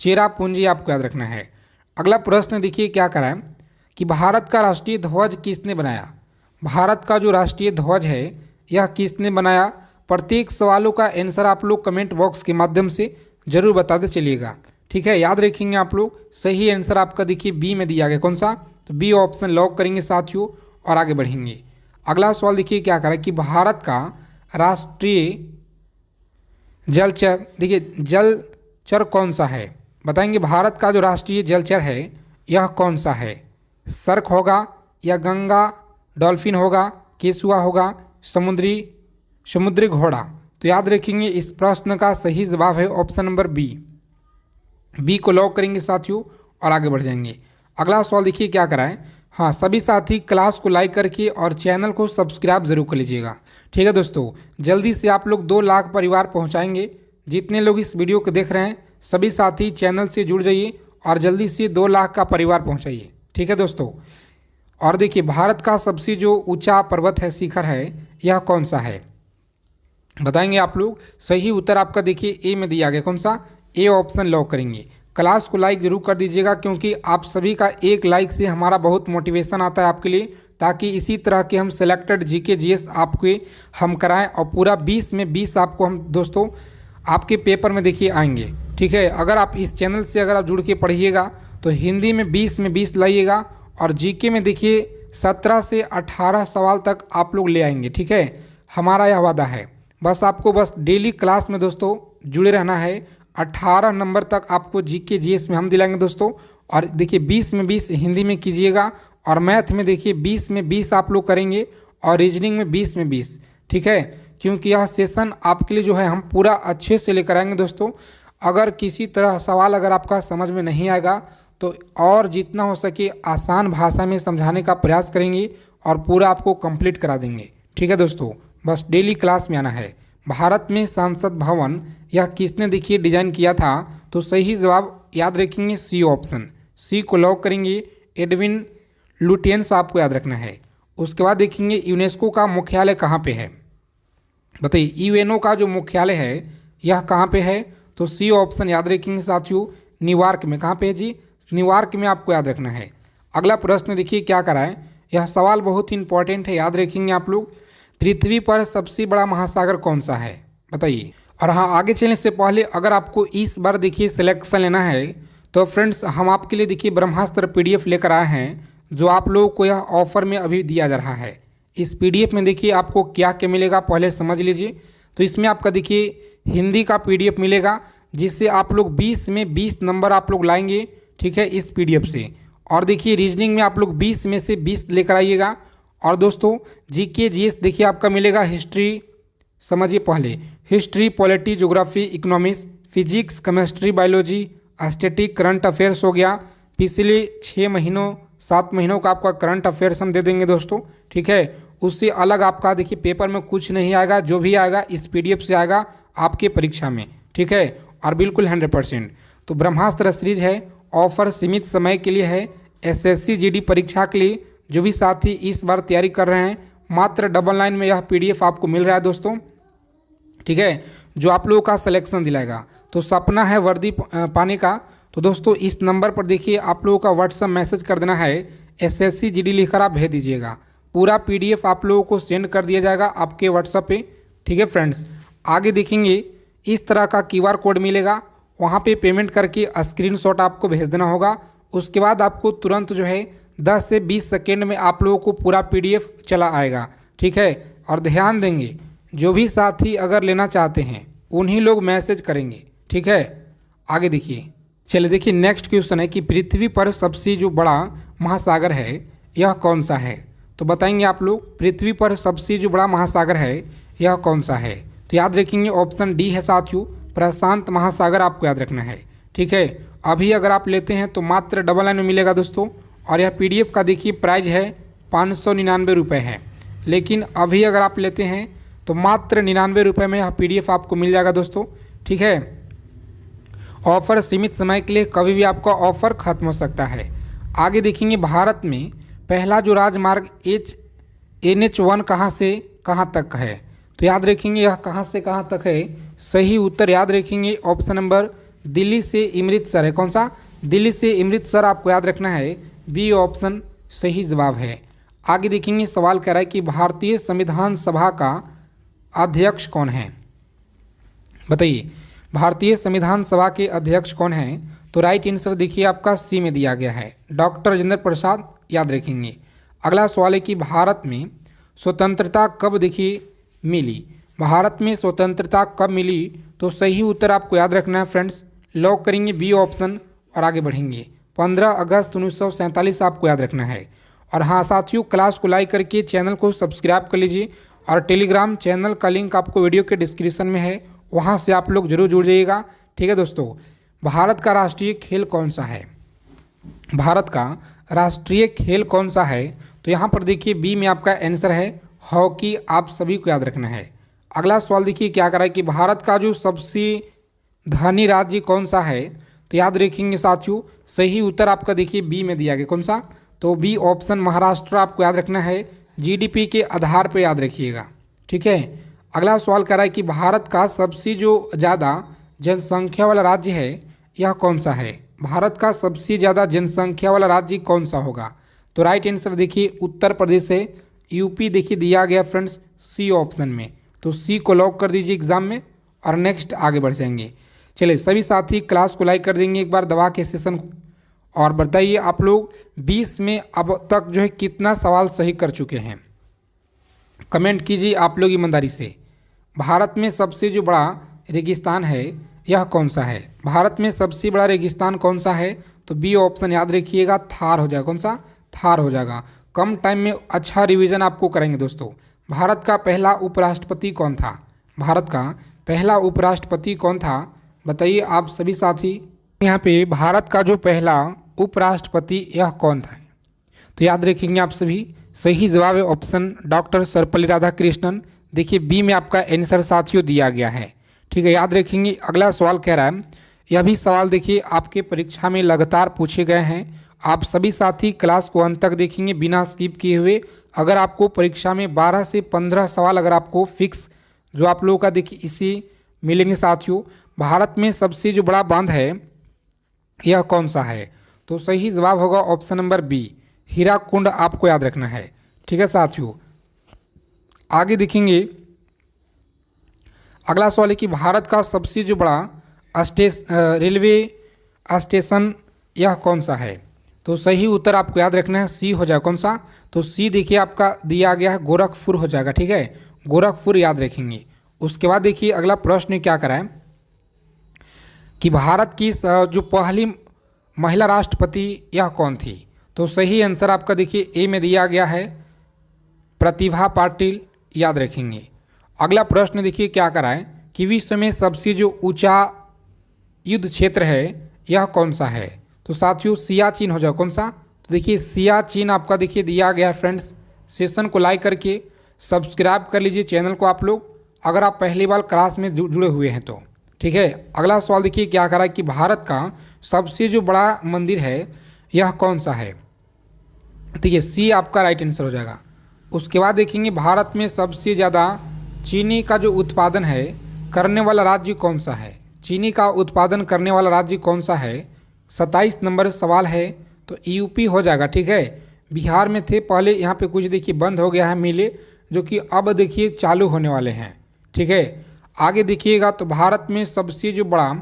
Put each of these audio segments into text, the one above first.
चेरापूंजी आपको याद रखना है। अगला प्रश्न देखिए क्या करा है कि भारत का राष्ट्रीय ध्वज किसने बनाया। भारत का जो राष्ट्रीय ध्वज है यह किसने बनाया। प्रत्येक सवालों का आंसर आप लोग कमेंट बॉक्स के माध्यम से जरूर बताते चलिएगा, ठीक है। याद रखेंगे आप लोग। सही आंसर आपका देखिए बी में दिया गया, कौन सा, तो बी ऑप्शन लॉक करेंगे साथियों और आगे बढ़ेंगे। अगला सवाल देखिए क्या करा कि भारत का राष्ट्रीय जलचर, देखिए जलचर कौन सा है, बताएंगे। भारत का जो राष्ट्रीय जलचर है यह कौन सा है। सर्क होगा या गंगा डॉल्फिन होगा, केसुआ होगा, समुद्री घोड़ा। तो याद रखेंगे इस प्रश्न का सही जवाब है ऑप्शन नंबर बी को लॉक करेंगे साथियों और आगे बढ़ जाएंगे। अगला सवाल देखिए क्या कराएं। हाँ, सभी साथी क्लास को लाइक करके और चैनल को सब्सक्राइब जरूर कर लीजिएगा, ठीक है दोस्तों। जल्दी से आप लोग 2 लाख परिवार पहुंचाएंगे। जितने लोग इस वीडियो को देख रहे हैं सभी साथी चैनल से जुड़ जाइए और जल्दी से 2 लाख का परिवार पहुंचाइए, ठीक है दोस्तों। और देखिए भारत का सबसे जो ऊंचा पर्वत है, शिखर है, यह कौन सा है, बताएंगे आप लोग। सही उत्तर आपका देखिए ए में दिया गया, कौन सा, ए ऑप्शन लॉक करेंगे। क्लास को लाइक जरूर कर दीजिएगा क्योंकि आप सभी का एक लाइक से हमारा बहुत मोटिवेशन आता है आपके लिए, ताकि इसी तरह के हम सिलेक्टेड जीके जीएस आपके हम कराएं और पूरा 20 में 20 आपको हम दोस्तों आपके पेपर में देखिए आएंगे, ठीक है। अगर आप इस चैनल से अगर आप जुड़ के पढ़िएगा तो हिंदी में 20 में 20 लाइएगा और जीके में देखिए 17 से 18 सवाल तक आप लोग ले आएंगे, ठीक है। हमारा यह वादा है। बस आपको बस डेली क्लास में दोस्तों जुड़े रहना है। 18 नंबर तक आपको जीके जीएस में हम दिलाएंगे दोस्तों। और देखिए 20 में 20 हिंदी में कीजिएगा और मैथ में देखिए 20 में 20 आप लोग करेंगे और रीजनिंग में 20 में 20, ठीक है। क्योंकि यह सेशन आपके लिए जो है हम पूरा अच्छे से लेकर आएंगे दोस्तों। अगर किसी तरह सवाल अगर आपका समझ में नहीं आएगा तो और जितना हो सके आसान भाषा में समझाने का प्रयास करेंगे और पूरा आपको कंप्लीट करा देंगे, ठीक है दोस्तों। बस डेली क्लास में आना है। भारत में संसद भवन यह किसने देखिए डिजाइन किया था, तो सही जवाब याद रखेंगे सी ऑप्शन, सी को लॉक करेंगे। एडविन लुटियंस आपको याद रखना है। उसके बाद देखेंगे यूनेस्को का मुख्यालय कहाँ पे है, बताइए। यूएनओ का जो मुख्यालय है यह कहाँ पे है, तो सी ऑप्शन याद रखेंगे साथियों, न्यूयॉर्क में। कहाँ पे है जी, न्यूयॉर्क में आपको याद रखना है। अगला प्रश्न देखिए क्या कराए। यह सवाल बहुत ही इंपॉर्टेंट है, याद रखेंगे आप लोग। पृथ्वी पर सबसे बड़ा महासागर कौन सा है, बताइए। और हाँ, आगे चलने से पहले अगर आपको इस बार देखिए सिलेक्शन लेना है तो फ्रेंड्स हम आपके लिए देखिए ब्रह्मास्त्र पीडीएफ लेकर आए हैं, जो आप लोगों को यह ऑफर में अभी दिया जा रहा है। इस पीडीएफ में देखिए आपको क्या क्या मिलेगा पहले समझ लीजिए। तो इसमें आपका देखिए हिंदी का पीडीएफ मिलेगा, जिससे आप लोग 20 में 20 नंबर आप लोग लाएंगे, ठीक है, इस पीडीएफ से। और देखिए रीजनिंग में आप लोग 20 में से 20 लेकर आइएगा। और दोस्तों जीके जीएस देखिए आपका मिलेगा हिस्ट्री, समझिए पहले, history, polity, geography, economics, physics, chemistry, biology, static, current affairs हो गया। पिछले 6 महीनों 7 महीनों का आपका करंट अफेयर्स हम दे देंगे दोस्तों, ठीक है। उससे अलग आपका देखिए पेपर में कुछ नहीं आएगा, जो भी आएगा इस पीडीएफ से आएगा आपके परीक्षा में, ठीक है। और बिल्कुल 100%। तो ब्रह्मास्त्र सीरीज है, ऑफर सीमित समय के लिए है। एसएससी जीडी परीक्षा के लिए जो भी साथी इस बार तैयारी कर रहे हैं, मात्र 99 में यह पीडीएफ आपको मिल रहा है दोस्तों, ठीक है, जो आप लोगों का सिलेक्शन दिलाएगा। तो सपना है वर्दी पाने का, तो दोस्तों इस नंबर पर देखिए आप लोगों का व्हाट्सएप मैसेज कर देना है, एसएससी जीडी लिखकर आप भेज दीजिएगा। पूरा पीडीएफ आप लोगों को सेंड कर दिया जाएगा आपके व्हाट्सएप पे, ठीक है फ्रेंड्स। आगे देखेंगे इस तरह का क्यूआर कोड मिलेगा, वहाँ पे पेमेंट करके स्क्रीनशॉट आपको भेज देना होगा। उसके बाद आपको तुरंत जो है 10 से 20 सेकेंड में आप लोगों को पूरा पीडीएफ चला आएगा, ठीक है। और ध्यान देंगे जो भी साथी अगर लेना चाहते हैं उन्हीं लोग मैसेज करेंगे, ठीक है। आगे देखिए, चलिए देखिए नेक्स्ट क्वेश्चन है कि पृथ्वी पर सबसे जो बड़ा महासागर है यह कौन सा है, तो बताएंगे आप लोग। पृथ्वी पर सबसे जो बड़ा महासागर है यह कौन सा है, तो याद रखेंगे ऑप्शन डी है साथियों, प्रशांत महासागर आपको याद रखना है, ठीक है। अभी अगर आप लेते हैं तो मात्र 99 में मिलेगा दोस्तों। और यह पीडीएफ का देखिए प्राइस है 599 रुपये है, लेकिन अभी अगर आप लेते हैं तो मात्र 99 रुपये में यह पीडीएफ आपको मिल जाएगा दोस्तों, ठीक है। ऑफर सीमित समय के लिए, कभी भी आपका ऑफर खत्म हो सकता है। आगे देखेंगे भारत में पहला जो राजमार्ग NH1 कहाँ से कहाँ तक है, तो याद रखेंगे यह कहाँ से कहाँ तक है। सही उत्तर याद रखेंगे ऑप्शन नंबर दिल्ली से अमृतसर है। कौन सा? दिल्ली से अमृतसर आपको याद रखना है, बी ऑप्शन सही जवाब है। आगे देखेंगे, सवाल कह रहा है कि भारतीय संविधान सभा का अध्यक्ष कौन है? बताइए, भारतीय संविधान सभा के अध्यक्ष कौन हैं? तो राइट आंसर देखिए आपका सी में दिया गया है, डॉक्टर राजेंद्र प्रसाद, याद रखेंगे। अगला सवाल है कि भारत में स्वतंत्रता कब देखिए मिली? भारत में स्वतंत्रता कब मिली? तो सही उत्तर आपको याद रखना है फ्रेंड्स, लॉक करेंगे बी ऑप्शन और आगे बढ़ेंगे। 15 अगस्त 1947 आपको याद रखना है। और हाँ साथियों, क्लास को लाइक करके चैनल को सब्सक्राइब कर लीजिए और टेलीग्राम चैनल का लिंक आपको वीडियो के डिस्क्रिप्शन में है, वहाँ से आप लोग जरूर जुड़ जाइएगा। ठीक है दोस्तों, भारत का राष्ट्रीय खेल कौन सा है? भारत का राष्ट्रीय खेल कौन सा है? तो यहाँ पर देखिए बी में आपका आंसर है हॉकी, आप सभी को याद रखना है। अगला सवाल देखिए क्या कर रहा है कि भारत का जो सबसे धनी राज्य कौन सा है? तो याद रखेंगे साथियों, सही उत्तर आपका देखिए बी में दिया गया। कौन सा? तो बी ऑप्शन महाराष्ट्र आपको याद रखना है, जीडीपी के आधार पर याद रखिएगा। ठीक है, अगला सवाल कर रहा है कि भारत का सबसे जो ज़्यादा जनसंख्या वाला राज्य है यह कौन सा है? भारत का सबसे ज़्यादा जनसंख्या वाला राज्य कौन सा होगा? तो राइट आंसर देखिए उत्तर प्रदेश है, यूपी देखिए दिया गया फ्रेंड्स सी ऑप्शन में। तो सी को लॉक कर दीजिए एग्जाम में और नेक्स्ट आगे बढ़ जाएंगे। चलिए सभी साथी क्लास को लाइक कर देंगे एक बार दबा के सेशन को, और बताइए आप लोग 20 में अब तक जो है कितना सवाल सही कर चुके हैं? कमेंट कीजिए आप लोग ईमानदारी से। भारत में सबसे जो बड़ा रेगिस्तान है यह कौन सा है? भारत में सबसे बड़ा रेगिस्तान कौन सा है? तो बी ऑप्शन याद रखिएगा, थार हो जाएगा। कौन सा? थार हो जाएगा। कम टाइम में अच्छा रिवीजन आपको करेंगे दोस्तों। भारत का पहला उपराष्ट्रपति कौन था? भारत का पहला उपराष्ट्रपति कौन था? बताइए आप सभी साथी। यहाँ पे भारत का जो पहला उपराष्ट्रपति यह कौन था? तो याद रखेंगे आप सभी, सही जवाब है ऑप्शन डॉक्टर सर्वपल्ली राधाकृष्णन। देखिए बी में आपका आंसर साथियों दिया गया है। ठीक है, याद रखेंगे। अगला सवाल कह रहा है, यह भी सवाल देखिए आपके परीक्षा में लगातार पूछे गए हैं। आप सभी साथी क्लास को अंत तक देखेंगे बिना स्किप किए हुए। अगर आपको परीक्षा में 12 से 15 सवाल अगर आपको फिक्स जो आप लोगों का देखिए इसी मिलेंगे साथियों। भारत में सबसे जो बड़ा बांध है यह कौन सा है? तो सही जवाब होगा ऑप्शन नंबर बी, हीराकुंड, आपको याद रखना है। ठीक है साथियों, आगे देखेंगे। अगला सवाल है कि भारत का सबसे जो बड़ा रेलवे स्टेशन यह कौन सा है? तो सही उत्तर आपको याद रखना है, सी हो जाएगा। कौन सा? तो सी देखिए आपका दिया गया है, गोरखपुर हो जाएगा। ठीक है, गोरखपुर याद रखेंगे। उसके बाद देखिए अगला प्रश्न क्या करा है कि भारत की जो पहली महिला राष्ट्रपति यह कौन थी? तो सही आंसर आपका देखिए ए में दिया गया है, प्रतिभा पाटिल, याद रखेंगे। अगला प्रश्न देखिए क्या करा है कि विश्व में सबसे जो ऊंचा युद्ध क्षेत्र है यह कौन सा है? तो साथियों सियाचिन हो जाए। कौन सा? तो देखिए सियाचिन आपका देखिए दिया गया है फ्रेंड्स। सेशन को लाइक करके सब्सक्राइब कर लीजिए चैनल को आप लोग, अगर आप पहली बार क्लास में जुड़े हुए हैं तो। ठीक है, अगला सवाल देखिए क्या करा है कि भारत का सबसे जो बड़ा मंदिर है यह कौन सा है? देखिए सी आपका राइट आंसर हो जाएगा। उसके बाद देखेंगे भारत में सबसे ज़्यादा चीनी का जो उत्पादन है करने वाला राज्य कौन सा है? चीनी का उत्पादन करने वाला राज्य कौन सा है? 27 नंबर सवाल है, तो यूपी हो जाएगा। ठीक है, बिहार में थे पहले, यहाँ पे कुछ देखिए बंद हो गया है मिले, जो कि अब देखिए चालू होने वाले हैं। ठीक है, आगे देखिएगा तो भारत में सबसे जो बड़ा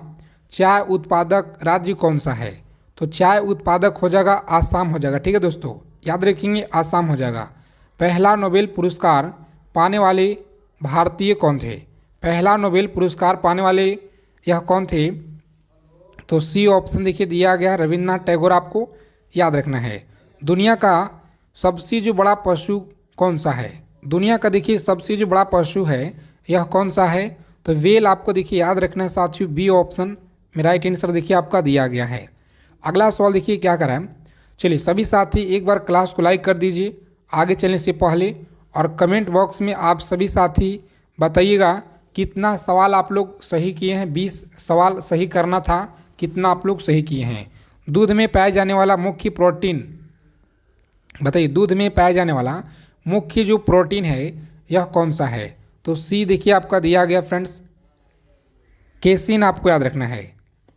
चाय उत्पादक राज्य कौन सा है? तो चाय उत्पादक हो जाएगा आसाम हो जाएगा। ठीक है दोस्तों, याद रखेंगे आसाम हो जाएगा। पहला नोबेल पुरस्कार पाने वाले भारतीय कौन थे? पहला नोबेल पुरस्कार पाने वाले यह कौन थे? तो सी ऑप्शन देखिए दिया गया, रविन्द्रनाथ टैगोर, आपको याद रखना है। दुनिया का सबसे जो बड़ा पशु कौन सा है? दुनिया का देखिए सबसे जो बड़ा पशु है यह कौन सा है? तो वेल आपको देखिए याद रखना है साथियों, बी ऑप्शन में राइट आंसर देखिए आपका दिया गया है। अगला सवाल देखिए क्या करा है। चलिए सभी साथी एक बार क्लास को लाइक कर दीजिए आगे चलने से पहले, और कमेंट बॉक्स में आप सभी साथी बताइएगा कितना सवाल आप लोग सही किए हैं। 20 सवाल सही करना था, कितना आप लोग सही किए हैं। दूध में पाया जाने वाला मुख्य प्रोटीन बताइए, दूध में पाया जाने वाला मुख्य जो प्रोटीन है यह कौन सा है? तो सी देखिए आपका दिया गया फ्रेंड्स, केसिन, आपको याद रखना है।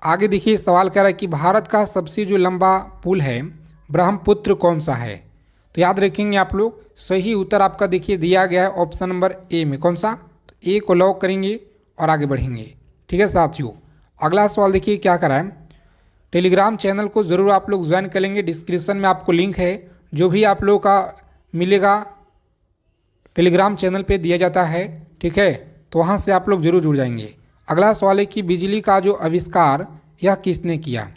आगे देखिए सवाल कह रहा है कि भारत का सबसे जो लंबा पुल है ब्रह्मपुत्र कौन सा है। तो याद रखेंगे आप लोग, सही उत्तर आपका देखिए दिया गया है ऑप्शन नंबर ए में। कौन सा? तो ए को लॉक करेंगे और आगे बढ़ेंगे। ठीक है साथियों, अगला सवाल देखिए क्या करा है। टेलीग्राम चैनल को ज़रूर आप लोग ज्वाइन कर लेंगे, डिस्क्रिप्शन में आपको लिंक है, जो भी आप लोगों का मिलेगा टेलीग्राम चैनल पे दिया जाता है। ठीक है, तो वहाँ से आप लोग जरूर जुड़ जाएंगे। अगला सवाल है कि बिजली का जो आविष्कार यह किसने किया।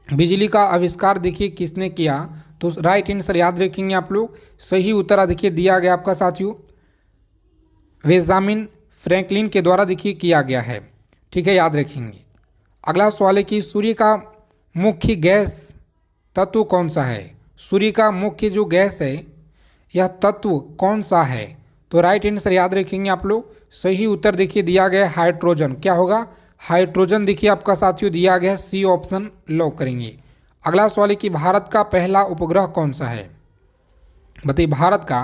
बिजली का आविष्कार देखिए किसने किया, तो राइट आंसर याद रखेंगे आप लोग। सही उत्तर देखिए दिया गया आपका साथियों बेंजामिन फ्रैंकलिन के द्वारा देखिए किया गया है। ठीक है, याद रखेंगे। अगला सवाल है कि सूर्य का मुख्य गैस तत्व कौन सा है। सूर्य का मुख्य जो गैस है यह तत्व कौन सा है। तो राइट आंसर याद रखेंगे आप लोग। सही उत्तर देखिए दिया गया हाइड्रोजन। क्या होगा? हाइड्रोजन देखिए आपका साथियों दिया गया, सी ऑप्शन लॉक करेंगे। अगला सवाल है कि भारत का पहला उपग्रह कौन सा है। बताइए भारत का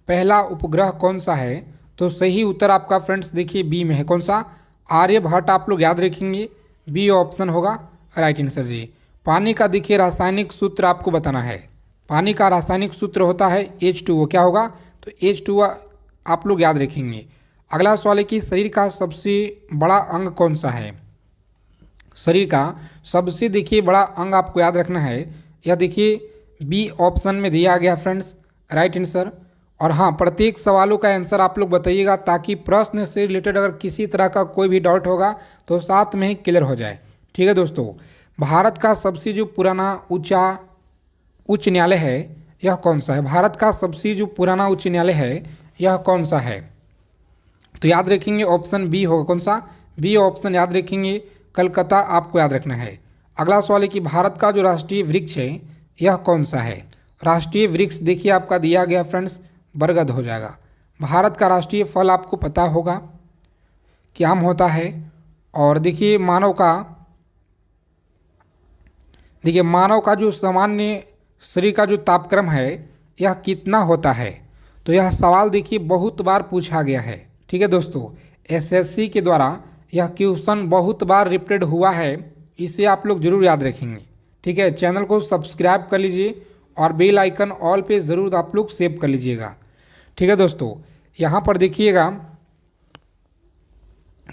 पहला उपग्रह कौन सा है। तो सही उत्तर आपका फ्रेंड्स देखिए बी में है। कौन सा? आर्यभट्ट आप लोग याद रखेंगे, बी ऑप्शन होगा राइट आंसर जी। पानी का देखिए रासायनिक सूत्र आपको बताना है। पानी का रासायनिक सूत्र होता है H2O। क्या होगा? तो H2O आप लोग याद रखेंगे। अगला सवाल है कि शरीर का सबसे बड़ा अंग कौन सा है। शरीर का सबसे देखिए बड़ा अंग आपको याद रखना है, यह देखिए बी ऑप्शन में दिया गया फ्रेंड्स राइट आंसर। और हाँ, प्रत्येक सवालों का आंसर आप लोग बताइएगा, ताकि प्रश्न से रिलेटेड अगर किसी तरह का कोई भी डाउट होगा तो साथ में ही क्लियर हो जाए। ठीक है दोस्तों, भारत का सबसे जो पुराना उच्च न्यायालय है यह कौन सा है। भारत का सबसे जो पुराना उच्च न्यायालय है यह कौन सा है। तो याद रखेंगे ऑप्शन बी होगा। कौन सा? बी ऑप्शन याद रखेंगे, कलकत्ता आपको याद रखना है। अगला सवाल है कि भारत का जो राष्ट्रीय वृक्ष है यह कौन सा है। राष्ट्रीय वृक्ष देखिए आपका दिया गया फ्रेंड्स बरगद हो जाएगा। भारत का राष्ट्रीय फल आपको पता होगा कि आम होता है। और देखिए मानव का जो सामान्य शरीर का जो तापक्रम है यह कितना होता है। तो यह सवाल देखिए बहुत बार पूछा गया है। ठीक है दोस्तों, एसएससी के द्वारा यह क्वेश्चन बहुत बार रिपीटेड हुआ है, इसे आप लोग जरूर याद रखेंगे। ठीक है, चैनल को सब्सक्राइब कर लीजिए और बेल आइकन ऑल पे ज़रूर आप लोग सेव कर लीजिएगा। ठीक है दोस्तों, यहाँ पर देखिएगा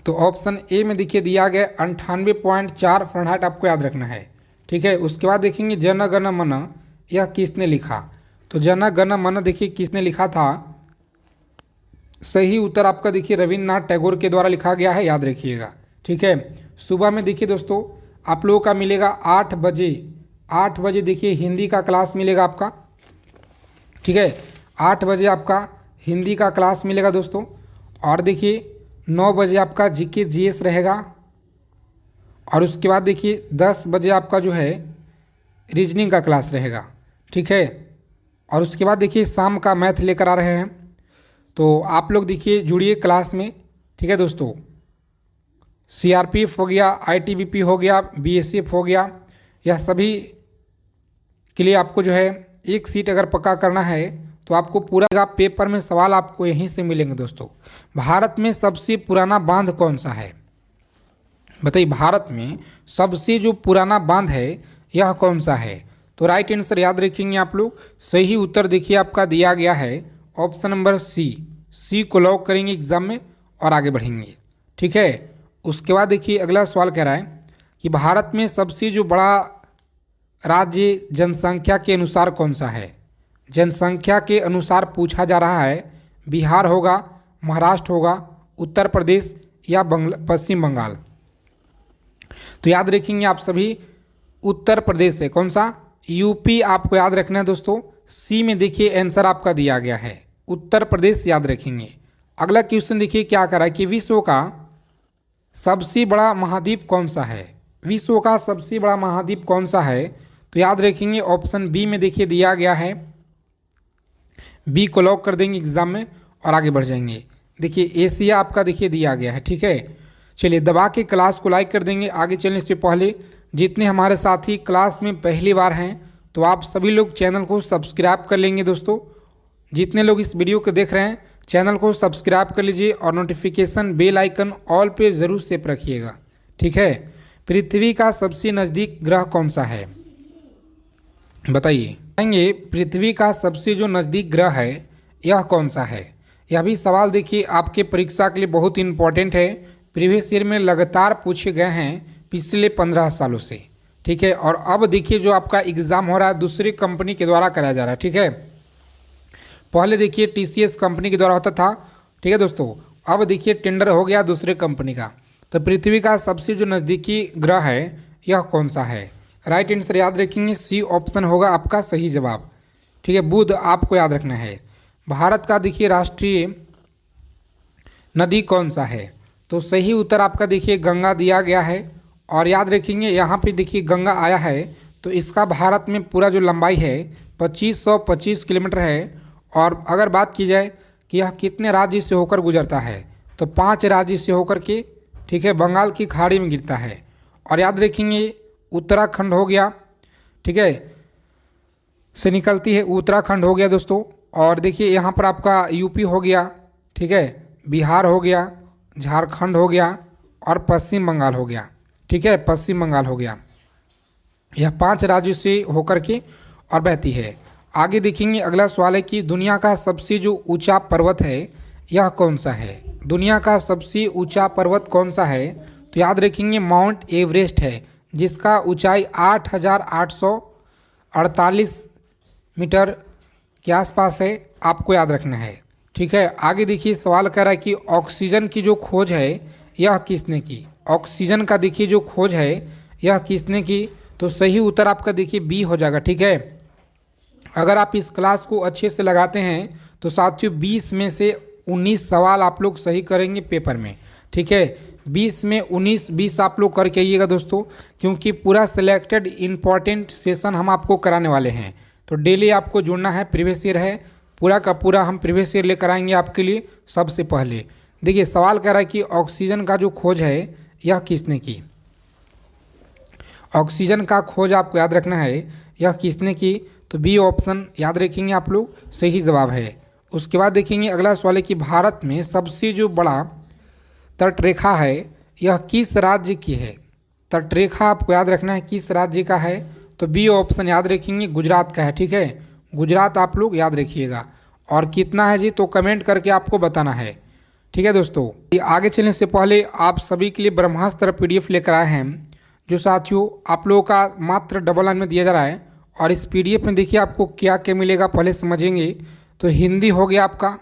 तो ऑप्शन ए में देखिए दिया गया 98.4 फ़ारेनहाइट आपको याद रखना है। ठीक है, उसके बाद देखेंगे जन गण मन यह किसने लिखा। तो जन गण मन देखिए किसने लिखा था। सही उत्तर आपका देखिए रविन्द्रनाथ टैगोर के द्वारा लिखा गया है, याद रखिएगा। ठीक है, सुबह में देखिए दोस्तों आप लोगों का मिलेगा 8 बजे देखिए हिंदी का क्लास मिलेगा आपका। ठीक है, 8 बजे आपका हिंदी का क्लास मिलेगा दोस्तों। और देखिए 9 बजे आपका जीके जीएस रहेगा। और उसके बाद देखिए 10 बजे आपका जो है रीजनिंग का क्लास रहेगा। ठीक है, और उसके बाद देखिए शाम का मैथ लेकर आ रहे हैं, तो आप लोग देखिए जुड़िए क्लास में। ठीक है दोस्तों, सीआरपीएफ हो गया, आईटीबीपी हो गया, बीएसएफ हो गया, यह सभी के लिए आपको जो है एक सीट अगर पक्का करना है तो आपको पूरा पेपर में सवाल आपको यहीं से मिलेंगे दोस्तों। भारत में सबसे पुराना बांध कौन सा है। बताइए भारत में सबसे जो पुराना बांध है यह कौन सा है। तो राइट आंसर याद रखेंगे आप लोग। सही उत्तर देखिए आपका दिया गया है ऑप्शन नंबर सी को लॉक करेंगे एग्जाम में और आगे बढ़ेंगे। ठीक है, उसके बाद देखिए अगला सवाल कह रहा है कि भारत में सबसे जो बड़ा राज्य जनसंख्या के अनुसार कौन सा है। जनसंख्या के अनुसार पूछा जा रहा है, बिहार होगा, महाराष्ट्र होगा, उत्तर प्रदेश या पश्चिम बंगाल। तो याद रखेंगे आप सभी उत्तर प्रदेश है। कौन सा? यूपी आपको याद रखना है दोस्तों। सी में देखिए आंसर आपका दिया गया है उत्तर प्रदेश, याद रखेंगे। अगला क्वेश्चन देखिए क्या कर रहा है कि विश्व का सबसे बड़ा महाद्वीप कौन सा है। विश्व का सबसे बड़ा महाद्वीप कौन सा है। तो याद रखेंगे ऑप्शन बी में देखिए दिया गया है, बी को लॉक कर देंगे एग्जाम में और आगे बढ़ जाएंगे। देखिए एशिया आपका देखिए दिया गया है। ठीक है, चलिए दबा के क्लास को लाइक कर देंगे। आगे चलने से पहले जितने हमारे साथी क्लास में पहली बार हैं तो आप सभी लोग चैनल को सब्सक्राइब कर लेंगे दोस्तों। जितने लोग इस वीडियो को देख रहे हैं चैनल को सब्सक्राइब कर लीजिए और नोटिफिकेशन बेल आइकन ऑल पे ज़रूर सेव रखिएगा। ठीक है, पृथ्वी का सबसे नज़दीक ग्रह कौन सा है? बताइए। बताएंगे पृथ्वी का सबसे जो नज़दीक ग्रह है यह कौन सा है? यह भी सवाल देखिए आपके परीक्षा के लिए बहुत इंपॉर्टेंट है। प्रीवियस ईयर में लगातार पूछे गए हैं पिछले 15 सालों से। ठीक है, और अब देखिए जो आपका एग्ज़ाम हो रहा है दूसरी कंपनी के द्वारा कराया जा रहा है। ठीक है, पहले देखिए टीसीएस कंपनी के द्वारा होता था। ठीक है दोस्तों, अब देखिए टेंडर हो गया दूसरे कंपनी का। तो पृथ्वी का सबसे जो नज़दीकी ग्रह है यह कौन सा है? राइट आंसर याद रखेंगे सी ऑप्शन होगा आपका सही जवाब। ठीक है, बुध आपको याद रखना है। भारत का देखिए राष्ट्रीय नदी कौन सा है? तो सही उत्तर आपका देखिए गंगा दिया गया है। और याद रखेंगे यहाँ पे देखिए गंगा आया है तो इसका भारत में पूरा जो लंबाई है 2525 किलोमीटर है। और अगर बात की जाए कि यह कितने राज्य से होकर गुजरता है तो 5 राज्य से होकर के, ठीक है, बंगाल की खाड़ी में गिरता है। और याद रखेंगे उत्तराखंड हो गया, ठीक है, से निकलती है, उत्तराखंड हो गया दोस्तों। और देखिए यहाँ पर आपका यूपी हो गया, ठीक है, बिहार हो गया, झारखंड हो गया और पश्चिम बंगाल हो गया। ठीक है, पश्चिम बंगाल हो गया। यह 5 राज्यों से होकर के और बहती है। आगे देखेंगे अगला सवाल है कि दुनिया का सबसे जो ऊंचा पर्वत है यह कौन सा है? दुनिया का सबसे ऊंचा पर्वत कौन सा है? तो याद रखेंगे माउंट एवरेस्ट है, जिसका ऊंचाई 8,848 मीटर के आसपास है, आपको याद रखना है। ठीक है, आगे देखिए सवाल कर रहा है कि ऑक्सीजन की जो खोज है यह किसने की? ऑक्सीजन का देखिए जो खोज है यह किसने की? तो सही उत्तर आपका देखिए बी हो जाएगा। ठीक है, अगर आप इस क्लास को अच्छे से लगाते हैं तो साथियों 20 में से 19 सवाल आप लोग सही करेंगे पेपर में। ठीक है, 20 में 19-20 आप लोग करके आइएगा दोस्तों, क्योंकि पूरा सिलेक्टेड इम्पॉर्टेंट सेशन हम आपको कराने वाले हैं। तो डेली आपको जुड़ना है। प्रीवियस ईयर है, पूरा का पूरा हम प्रीवियस ईयर लेकर आएंगे आपके लिए। सबसे पहले देखिए सवाल कर रहा है कि ऑक्सीजन का जो खोज है यह किसने की? ऑक्सीजन का खोज आपको याद रखना है यह किसने की? तो बी ऑप्शन याद रखेंगे आप लोग, सही जवाब है। उसके बाद देखेंगे अगला सवाल है कि भारत में सबसे जो बड़ा तटरेखा है यह किस राज्य की है? तटरेखा आपको याद रखना है किस राज्य का है? तो बी ऑप्शन याद रखेंगे गुजरात का है। ठीक है, गुजरात आप लोग याद रखिएगा। और कितना है जी तो कमेंट करके आपको बताना है। ठीक है दोस्तों, आगे चलने से पहले आप सभी के लिए ब्रह्मास्त्र PDF लेकर आए हैं, जो साथियों आप लोगों का मात्र डबल लाइन में दिया जा रहा है। और इस PDF में देखिए आपको क्या क्या मिलेगा पहले समझेंगे। तो हिंदी हो गया आपका,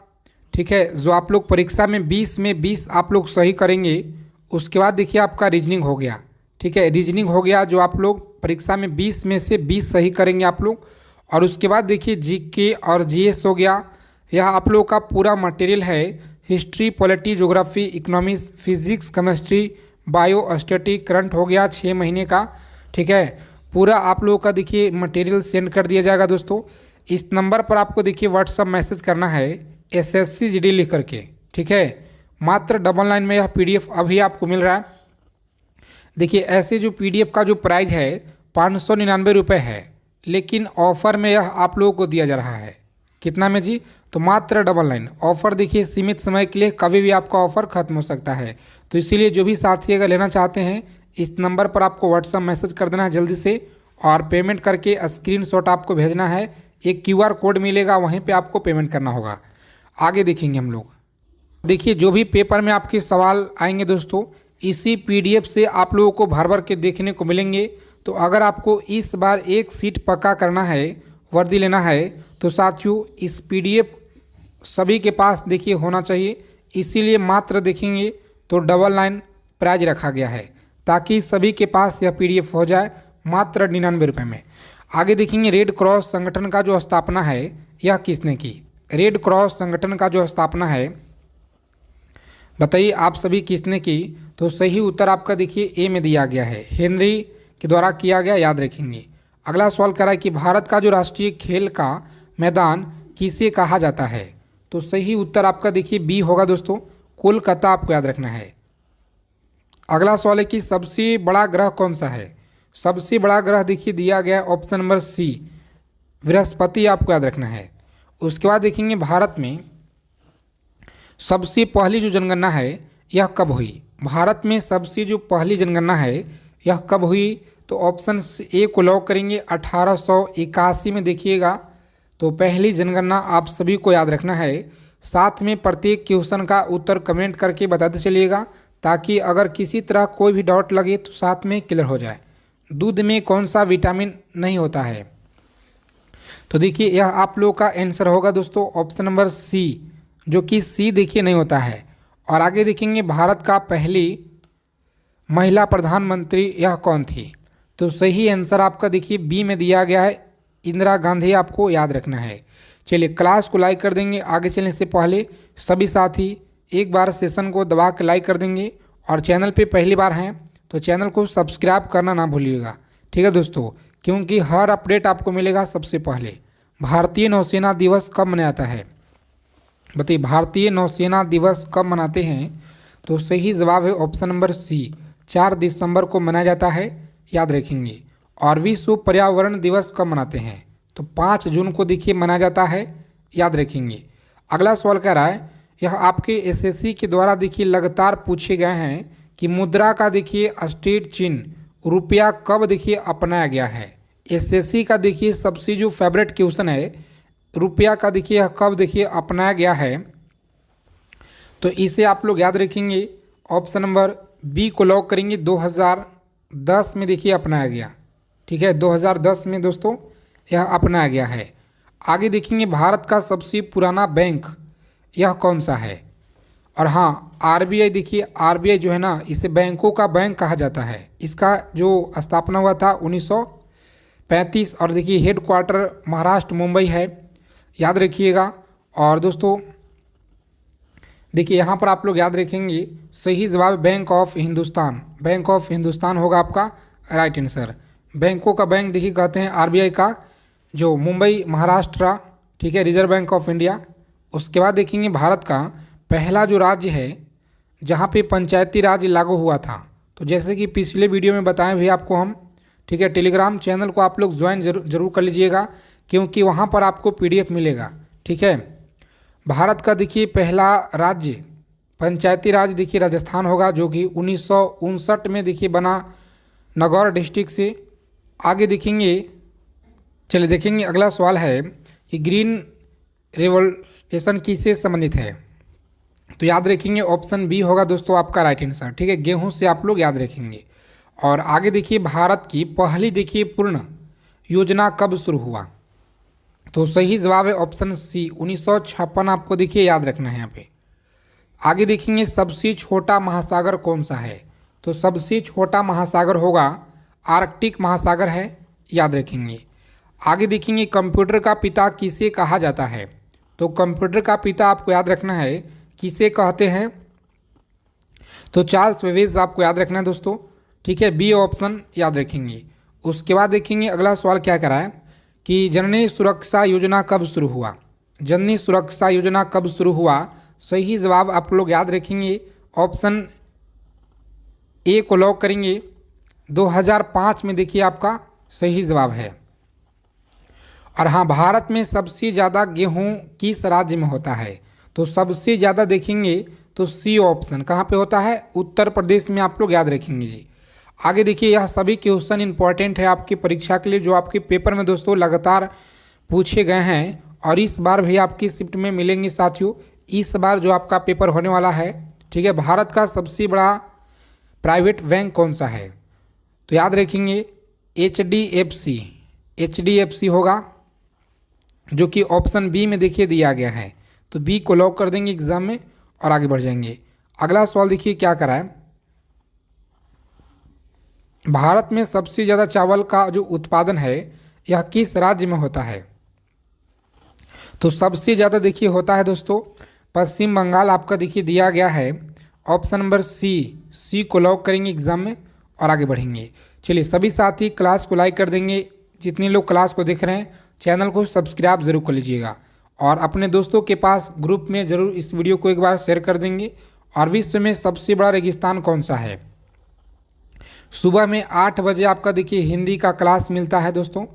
ठीक है, जो आप लोग परीक्षा में 20 में 20 आप लोग सही करेंगे। उसके बाद देखिए आपका रीजनिंग हो गया। ठीक है, रीजनिंग हो गया जो आप लोग परीक्षा में 20 में से 20 सही करेंगे आप लोग। और उसके बाद देखिए GK और GS हो गया। यह आप लोग का पूरा मटेरियल है, history, polity, geography, economics, physics, chemistry, bio, static, current हो गया 6 महीने का। ठीक है, पूरा आप लोगों का देखिए मटेरियल सेंड कर दिया जाएगा दोस्तों। इस नंबर पर आपको देखिए व्हाट्सअप मैसेज करना है SSC GD लिख करके। ठीक है, मात्र डबल लाइन में यह PDF अभी आपको मिल रहा है। देखिए ऐसे जो PDF का जो प्राइस है 599 रुपये है, लेकिन ऑफ़र में यह आप लोगों को दिया जा रहा है कितना में जी? तो मात्र डबल लाइन। ऑफ़र देखिए सीमित समय के लिए, कभी भी आपका ऑफ़र ख़त्म हो सकता है। तो इसीलिए जो भी साथी अगर लेना चाहते हैं इस नंबर पर आपको व्हाट्सअप मैसेज कर देना है जल्दी से, और पेमेंट करके स्क्रीनशॉट आपको भेजना है। एक QR कोड मिलेगा, वहीं पे आपको पेमेंट करना होगा। आगे देखेंगे हम लोग। देखिए जो भी पेपर में आपके सवाल आएंगे दोस्तों, इसी PDF से आप लोगों को भर भर के देखने को मिलेंगे। तो अगर आपको इस बार एक सीट पक्का करना है, वर्दी लेना है, तो साथियों इस PDF सभी के पास देखिए होना चाहिए। इसीलिए मात्र देखेंगे तो डबल लाइन प्राइज रखा गया है, ताकि सभी के पास यह PDF हो जाए मात्र 99 रुपये में। आगे देखेंगे रेड क्रॉस संगठन का जो स्थापना है यह किसने की? रेड क्रॉस संगठन का जो स्थापना है बताइए आप सभी किसने की? तो सही उत्तर आपका देखिए ए में दिया गया है, हेनरी के द्वारा किया गया, याद रखेंगे। अगला सवाल करा है कि भारत का जो राष्ट्रीय खेल का मैदान किसे कहा जाता है? तो सही उत्तर आपका देखिए बी होगा दोस्तों, कोलकाता आपको याद रखना है। अगला सवाल है कि सबसे बड़ा ग्रह कौन सा है? सबसे बड़ा ग्रह देखिए दिया गया ऑप्शन नंबर सी, बृहस्पति आपको याद रखना है। उसके बाद देखेंगे भारत में सबसे पहली जो जनगणना है यह कब हुई? भारत में सबसे जो पहली जनगणना है यह कब हुई? तो ऑप्शन ए को लॉक करेंगे 1881 में देखिएगा। तो पहली जनगणना आप सभी को याद रखना है। साथ में प्रत्येक क्वेश्चन का उत्तर कमेंट करके बताते चलिएगा, ताकि अगर किसी तरह कोई भी डाउट लगे तो साथ में क्लियर हो जाए। दूध में कौन सा विटामिन नहीं होता है? तो देखिए यह आप लोगों का आंसर होगा दोस्तों ऑप्शन नंबर सी, जो कि सी देखिए नहीं होता है। और आगे देखेंगे भारत का पहली महिला प्रधानमंत्री यह कौन थी? तो सही आंसर आपका देखिए बी में दिया गया है, इंदिरा गांधी आपको याद रखना है। चलिए क्लास को लाइक कर देंगे। आगे चलने से पहले सभी साथी एक बार सेशन को दबा के लाइक कर देंगे, और चैनल पे पहली बार हैं तो चैनल को सब्सक्राइब करना ना भूलिएगा, ठीक है दोस्तों, क्योंकि हर अपडेट आपको मिलेगा सबसे पहले। भारतीय नौसेना दिवस कब मनाया जाता है? बताइए, भारतीय नौसेना दिवस कब मनाते हैं? तो सही जवाब है ऑप्शन नंबर सी, 4 दिसंबर को मनाया जाता है, याद रखेंगे। और विश्व पर्यावरण दिवस कब मनाते हैं? तो 5 जून को देखिए मनाया जाता है, याद रखेंगे। अगला सवाल कह रहा है, यह आपके एसएससी के द्वारा देखिए लगातार पूछे गए हैं कि मुद्रा का देखिए स्टेट चिन्ह रुपया कब देखिए अपनाया गया है। एसएससी का देखिए सबसे जो फेवरेट क्वेश्चन है, रुपया का देखिए यह कब देखिए अपनाया गया है। तो इसे आप लोग याद रखेंगे, ऑप्शन नंबर बी को लॉक करेंगे, 2010 में देखिए अपनाया गया, ठीक है, 2010 में दोस्तों यह अपनाया गया है। आगे देखेंगे भारत का सबसे पुराना बैंक यह कौन सा है? और हाँ, आरबीआई देखिए, आरबीआई जो है ना, इसे बैंकों का बैंक कहा जाता है। इसका जो स्थापना हुआ था 1935, और देखिए हेड क्वार्टर महाराष्ट्र मुंबई है, याद रखिएगा। और दोस्तों देखिए यहाँ पर आप लोग याद रखेंगे, सही जवाब bank of Hindustan, bank of Hindustan होगा आपका राइट आंसर। बैंकों का बैंक देखिए कहते हैं आरबीआई का, जो मुंबई महाराष्ट्र, ठीक है, रिजर्व बैंक ऑफ इंडिया। उसके बाद देखेंगे भारत का पहला जो राज्य है जहाँ पे पंचायती राज लागू हुआ था। तो जैसे कि पिछले वीडियो में बताएं भी आपको हम, ठीक है, टेलीग्राम चैनल को आप लोग ज्वाइन जरूर कर लीजिएगा, क्योंकि वहाँ पर आपको पीडीएफ मिलेगा, ठीक है। भारत का देखिए पहला राज्य पंचायती राज देखिए राजस्थान होगा, जो कि 1959 में देखिए बना, नागौर डिस्ट्रिक्ट से। आगे देखेंगे, चलिए देखेंगे अगला सवाल है कि ग्रीन रेवोल्यूशन किससे संबंधित है? तो याद रखेंगे ऑप्शन बी होगा दोस्तों आपका राइट आंसर, ठीक है, गेहूं से आप लोग याद रखेंगे। और आगे देखिए भारत की पहली देखिए पूर्ण योजना कब शुरू हुआ? तो सही जवाब है ऑप्शन सी, 1956 आपको देखिए याद रखना है यहाँ पे। आगे देखेंगे सबसे छोटा महासागर कौन सा है? तो सबसे छोटा महासागर होगा आर्कटिक महासागर है, याद रखेंगे। आगे देखेंगे कंप्यूटर का पिता किसे कहा जाता है? तो कंप्यूटर का पिता आपको याद रखना है किसे कहते हैं? तो चार्ल्स बेबेज आपको याद रखना है दोस्तों, ठीक है, बी ऑप्शन याद रखेंगे। उसके बाद देखेंगे अगला सवाल क्या करा है कि जननी सुरक्षा योजना कब शुरू हुआ? जननी सुरक्षा योजना कब शुरू हुआ? सही जवाब आप लोग याद रखेंगे, ऑप्शन ए को लॉक करेंगे, 2005 में देखिए आपका सही जवाब है। और हाँ, भारत में सबसे ज़्यादा गेहूं किस राज्य में होता है? तो सबसे ज़्यादा देखेंगे तो सी ऑप्शन कहाँ पे होता है? उत्तर प्रदेश में, आप लोग याद रखेंगे जी। आगे देखिए यह सभी क्वेश्चन इंपॉर्टेंट है आपकी परीक्षा के लिए, जो आपके पेपर में दोस्तों लगातार पूछे गए हैं, और इस बार भी आपकी शिफ्ट में मिलेंगे साथियों। इस बार जो आपका पेपर होने वाला है, ठीक है, भारत का सबसे बड़ा प्राइवेट बैंक कौन सा है? तो याद रखेंगे एचडीएफसी होगा, जो कि ऑप्शन बी में देखिए दिया गया है। तो बी को लॉक कर देंगे एग्जाम में और आगे बढ़ जाएंगे। अगला सवाल देखिए क्या करा है, भारत में सबसे ज़्यादा चावल का जो उत्पादन है यह किस राज्य में होता है? तो सबसे ज़्यादा देखिए होता है दोस्तों पश्चिम बंगाल, आपका देखिए दिया गया है, ऑप्शन नंबर सी को लॉक करेंगे एग्जाम में और आगे बढ़ेंगे। चलिए सभी साथी क्लास को लाइक कर देंगे, जितने लोग क्लास को देख रहे हैं चैनल को सब्सक्राइब जरूर कर लीजिएगा, और अपने दोस्तों के पास ग्रुप में ज़रूर इस वीडियो को एक बार शेयर कर देंगे। और विश्व में सबसे बड़ा रेगिस्तान कौन सा है? सुबह में 8 बजे आपका देखिए हिंदी का क्लास मिलता है दोस्तों,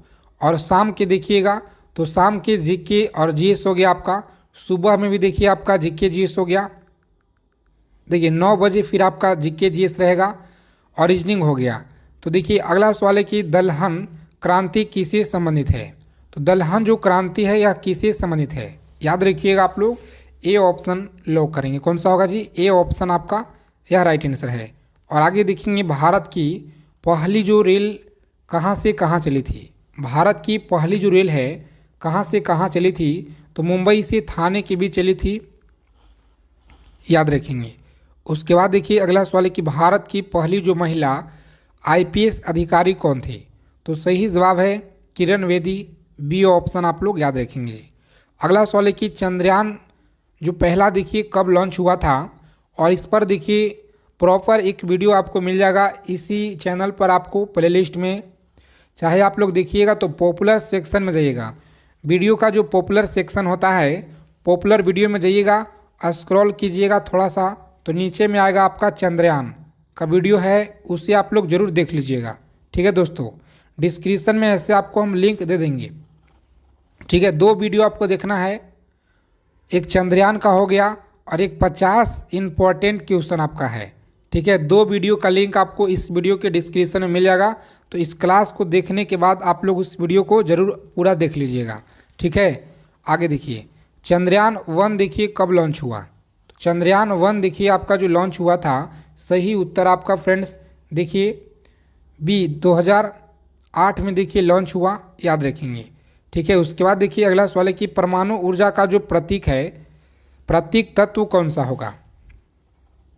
और शाम के देखिएगा तो शाम के जीके और जीएस हो गया आपका, सुबह में भी देखिए आपका जीके जीएस हो गया, देखिए 9 बजे फिर आपका जीके जीएस रहेगा और रीजनिंग हो गया। तो देखिए अगला सवाल है कि दलहन क्रांति किससे संबंधित है। तो दलहन जो क्रांति है यह किससे संबंधित है, याद रखिएगा आप लोग। ए ऑप्शन लॉक करेंगे, कौन सा होगा जी, ए ऑप्शन आपका यह राइट आंसर है। और आगे देखेंगे भारत की पहली जो रेल कहाँ से कहाँ चली थी। भारत की पहली जो रेल है कहाँ से कहाँ चली थी, तो मुंबई से थाने के बीच चली थी, याद रखेंगे। उसके बाद देखिए अगला सवाल है कि भारत की पहली जो महिला आईपीएस अधिकारी कौन थी। तो सही जवाब है किरण बेदी, बी ऑप्शन आप लोग याद रखेंगे जी। अगला सवाल है कि चंद्रयान जो पहला देखिए कब लॉन्च हुआ था, और इस पर देखिए प्रॉपर एक वीडियो आपको मिल जाएगा इसी चैनल पर, आपको प्लेलिस्ट में चाहे आप लोग देखिएगा तो पॉपुलर सेक्शन में जाइएगा, वीडियो का जो पॉपुलर सेक्शन होता है पॉपुलर वीडियो में जाइएगा, स्क्रॉल कीजिएगा थोड़ा सा तो नीचे में आएगा आपका चंद्रयान का वीडियो है, उसे आप लोग ज़रूर देख लीजिएगा। ठीक है दोस्तों, डिस्क्रिप्शन में ऐसे आपको हम लिंक दे देंगे। ठीक है, दो वीडियो आपको देखना है, एक चंद्रयान का हो गया और एक 50 इम्पोर्टेंट क्वेश्चन आपका है। ठीक है, दो वीडियो का लिंक आपको इस वीडियो के डिस्क्रिप्शन में मिल जाएगा, तो इस क्लास को देखने के बाद आप लोग उस वीडियो को ज़रूर पूरा देख लीजिएगा। ठीक है, आगे देखिए चंद्रयान 1 देखिए कब लॉन्च हुआ। तो चंद्रयान 1 देखिए आपका जो लॉन्च हुआ था, सही उत्तर आपका फ्रेंड्स देखिए बी 2008 में देखिए लॉन्च हुआ, याद रखेंगे। ठीक है, उसके बाद देखिए अगला सवाल है कि परमाणु ऊर्जा का जो प्रतीक है, प्रतीक तत्व कौन सा होगा।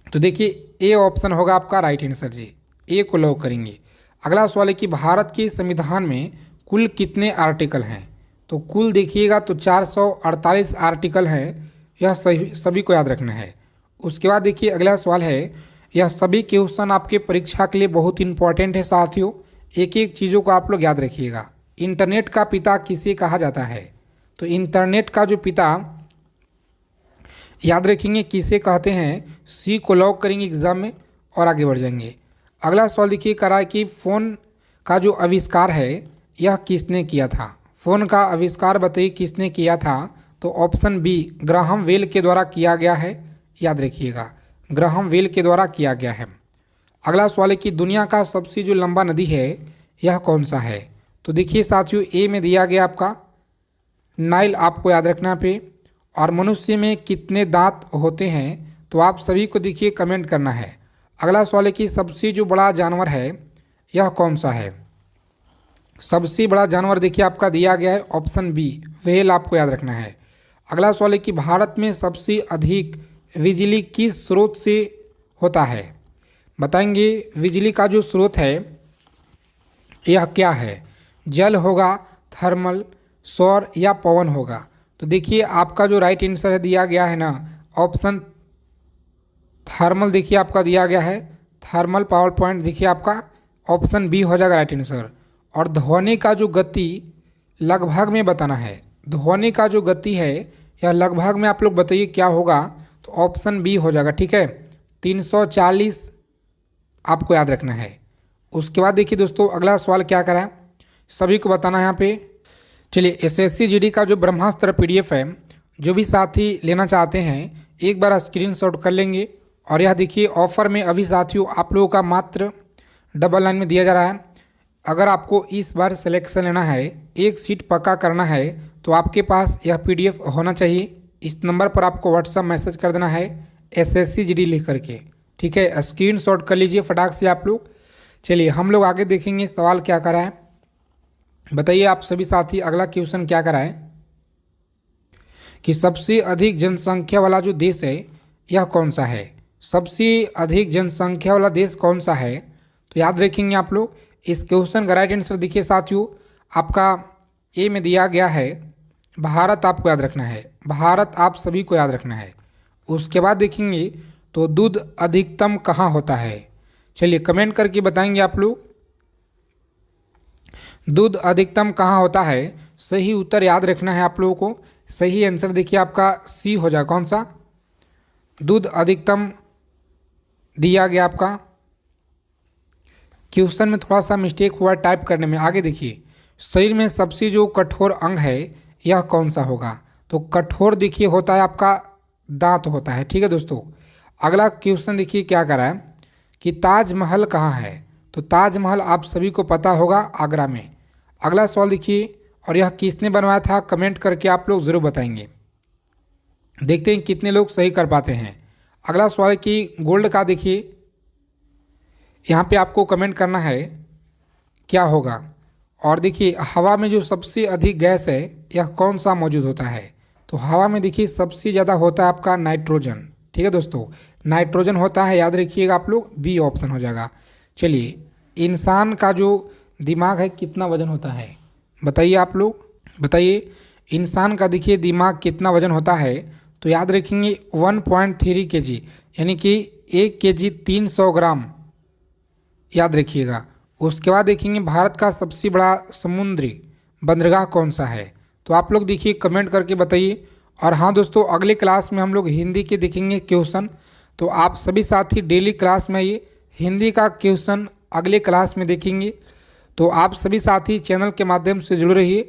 तो देखिए ए ऑप्शन होगा आपका राइट आंसर जी, ए को लॉक करेंगे। अगला सवाल है कि भारत के संविधान में कुल कितने आर्टिकल हैं। तो कुल देखिएगा तो 448 आर्टिकल है, यह सभी को याद रखना है। उसके बाद देखिए अगला सवाल है, यह सभी क्वेश्चन आपके परीक्षा के लिए बहुत इंपॉर्टेंट है साथियों, एक एक चीज़ों को आप लोग याद रखिएगा। इंटरनेट का पिता किसे कहा जाता है। तो इंटरनेट का जो पिता याद रखेंगे किसे कहते हैं, सी को लॉक करेंगे एग्जाम में और आगे बढ़ जाएंगे। अगला सवाल देखिए करा है कि फ़ोन का जो आविष्कार है यह किसने किया था। फ़ोन का आविष्कार बताइए किसने किया था। तो ऑप्शन बी ग्राहम बेल के द्वारा किया गया है, याद रखिएगा ग्राहम बेल के द्वारा किया गया है। अगला सवाल है कि दुनिया का सबसे जो लंबा नदी है यह कौन सा है। तो देखिए साथियों ए में दिया गया आपका नाइल, आपको याद रखना पे। और मनुष्य में कितने दांत होते हैं, तो आप सभी को देखिए कमेंट करना है। अगला सवाल है कि सबसे जो बड़ा जानवर है यह कौन सा है। सबसे बड़ा जानवर देखिए आपका दिया गया है ऑप्शन बी व्हेल, आपको याद रखना है। अगला सवाल है कि भारत में सबसे अधिक बिजली किस स्रोत से होता है, बताएंगे। बिजली का जो स्रोत है यह क्या है, जल होगा, थर्मल, सौर या पवन होगा। तो देखिए आपका जो राइट आंसर है दिया गया है ना ऑप्शन थर्मल, देखिए आपका दिया गया है थर्मल पावर पॉइंट, देखिए आपका ऑप्शन बी हो जाएगा राइट आंसर। और ध्वनि का जो गति लगभग में बताना है, ध्वनि का जो गति है यह लगभग में आप लोग बताइए क्या होगा। तो ऑप्शन बी हो जाएगा। ठीक है, 340 आपको याद रखना है। उसके बाद देखिए दोस्तों अगला सवाल क्या करा है, सभी को बताना है यहाँ पे। चलिए एसएससी जीडी का जो ब्रह्मास्त्र पीडीएफ है, जो भी साथी लेना चाहते हैं एक बार स्क्रीनशॉट कर लेंगे। और यह देखिए ऑफर में अभी साथियों आप लोगों का मात्र डबल लाइन में दिया जा रहा है। अगर आपको इस बार सिलेक्शन लेना है, एक सीट पक्का करना है, तो आपके पास यह पीडीएफ होना चाहिए। इस नंबर पर आपको व्हाट्सअप मैसेज कर देना है एसएससी जीडी लिख करके। ठीक है, स्क्रीनशॉट कर लीजिए फटाक से आप लोग। चलिए हम लोग आगे देखेंगे सवाल क्या करा है, बताइए आप सभी साथी। अगला क्वेश्चन क्या करा है कि सबसे अधिक जनसंख्या वाला जो देश है यह कौन सा है। सबसे अधिक जनसंख्या वाला देश कौन सा है, तो याद रखेंगे आप लोग। इस क्वेश्चन का राइट आंसर देखिए साथियों आपका ए में दिया गया है भारत, आपको याद रखना है भारत, आप सभी को याद रखना है। उसके बाद देखेंगे तो दूध अधिकतम कहाँ होता है। चलिए कमेंट करके बताएंगे आप लोग दूध अधिकतम कहाँ होता है। सही उत्तर याद रखना है आप लोगों को। सही आंसर देखिए आपका सी हो जाए, कौन सा, दूध अधिकतम दिया गया आपका। क्वेश्चन में थोड़ा सा मिस्टेक हुआ टाइप करने में। आगे देखिए शरीर में सबसे जो कठोर अंग है यह कौन सा होगा। तो कठोर देखिए होता है आपका दांत होता है। ठीक है दोस्तों, अगला क्वेश्चन देखिए क्या करा है कि ताजमहल कहाँ है। तो ताजमहल आप सभी को पता होगा आगरा में। अगला सवाल देखिए, और यह किसने बनवाया था, कमेंट करके आप लोग ज़रूर बताएंगे। देखते हैं कितने लोग सही कर पाते हैं। अगला सवाल है कि गोल्ड का देखिए, यहाँ पे आपको कमेंट करना है क्या होगा। और देखिए हवा में जो सबसे अधिक गैस है यह कौन सा मौजूद होता है। तो हवा में देखिए सबसे ज़्यादा होता है आपका नाइट्रोजन। ठीक है दोस्तों, नाइट्रोजन होता है, याद रखिएगा आप लोग, बी ऑप्शन हो जाएगा। चलिए, इंसान का जो दिमाग है कितना वजन होता है, बताइए आप लोग, बताइए इंसान का देखिए दिमाग कितना वजन होता है। तो याद रखेंगे 1.3 kg, यानी कि 1 kg 300 ग्राम, याद रखिएगा। उसके बाद देखेंगे भारत का सबसे बड़ा समुद्री बंदरगाह कौन सा है। तो आप लोग देखिए कमेंट करके बताइए। और हाँ दोस्तों, अगले क्लास में हम लोग हिंदी के देखेंगे क्वेश्चन, तो आप सभी साथी डेली क्लास में आइए, हिंदी का क्वेश्चन अगले क्लास में देखेंगे। तो आप सभी साथी चैनल के माध्यम से जुड़े रहिए।